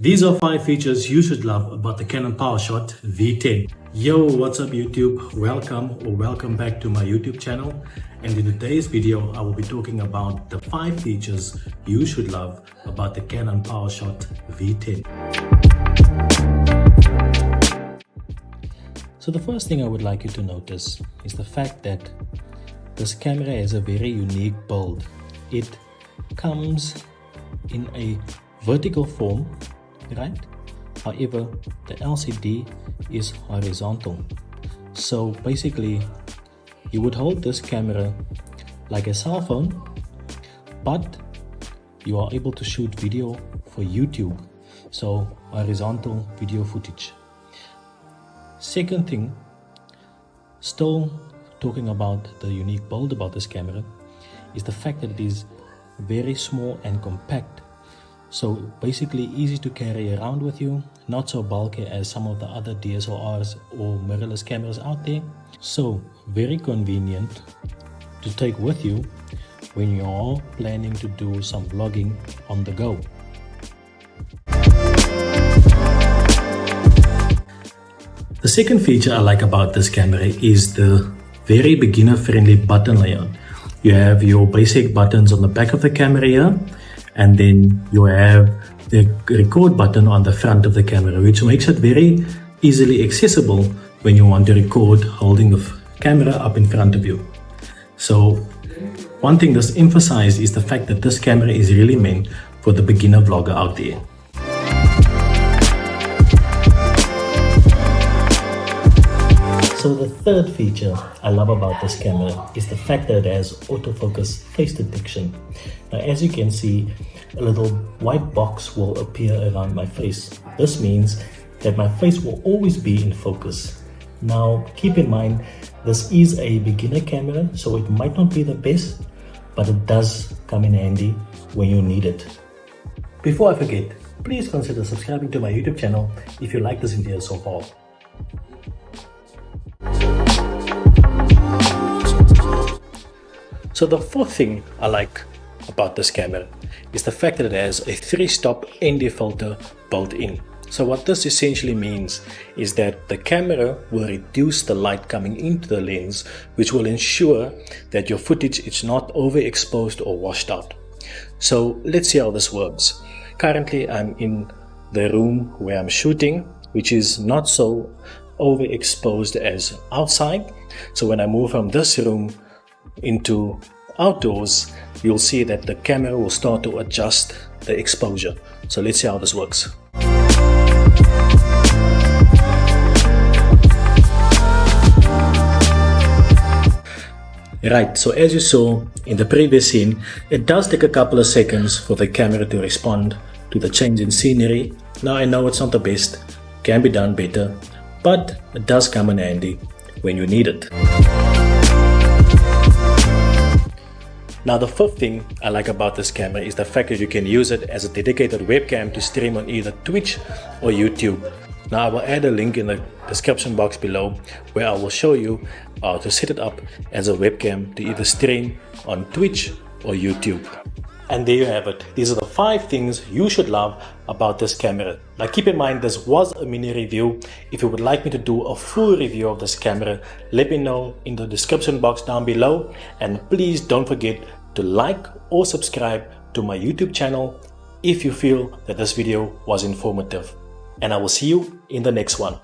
These are 5 features you should love about the Canon PowerShot V10. Yo, what's up YouTube? Welcome back to my YouTube channel. And in today's video, I will be talking about the 5 features you should love about the Canon PowerShot V10. So the first thing I would like you to notice is the fact that this camera has a very unique build. It comes in a vertical form, right? However, the LCD is horizontal. So basically, you would hold this camera like a cell phone, but you are able to shoot video for YouTube. So horizontal video footage. Second thing, still talking about the unique build about this camera, is the fact that it is very small and compact. So basically easy to carry around with you, not so bulky as some of the other DSLRs or mirrorless cameras out there. So very convenient to take with you when you're planning to do some vlogging on the go. The second feature I like about this camera is the very beginner friendly button layout. You have your basic buttons on the back of the camera here, and then you have the record button on the front of the camera, which makes it very easily accessible when you want to record holding the camera up in front of you. So one thing that's emphasized is the fact that this camera is really meant for the beginner vlogger out there. So the third feature I love about this camera is the fact that it has autofocus face detection. Now as you can see, a little white box will appear around my face. This means that my face will always be in focus. Now keep in mind, this is a beginner camera, so it might not be the best, but it does come in handy when you need it. Before I forget, please consider subscribing to my YouTube channel if you like this video so far. So the fourth thing I like about this camera is the fact that it has a 3-stop ND filter built in. So what this essentially means is that the camera will reduce the light coming into the lens, which will ensure that your footage is not overexposed or washed out. So let's see how this works. Currently I'm in the room where I'm shooting, which is not so overexposed as outside. So when I move from this room into outdoors, you'll see that the camera will start to adjust the exposure. So let's see how this works. Right, so as you saw in the previous scene, it does take a couple of seconds for the camera to respond to the change in scenery. Now I know it's not the best, can be done better, but it does come in handy when you need it. Now the fifth thing I like about this camera is the fact that you can use it as a dedicated webcam to stream on either Twitch or YouTube. Now I will add a link in the description box below where I will show you how to set it up as a webcam to either stream on Twitch or YouTube. And there you have it. These are the 5 things you should love about this camera. Now keep in mind, this was a mini review. If you would like me to do a full review of this camera, let me know in the description box down below. And please don't forget to like or subscribe to my YouTube channel if you feel that this video was informative. And I will see you in the next one.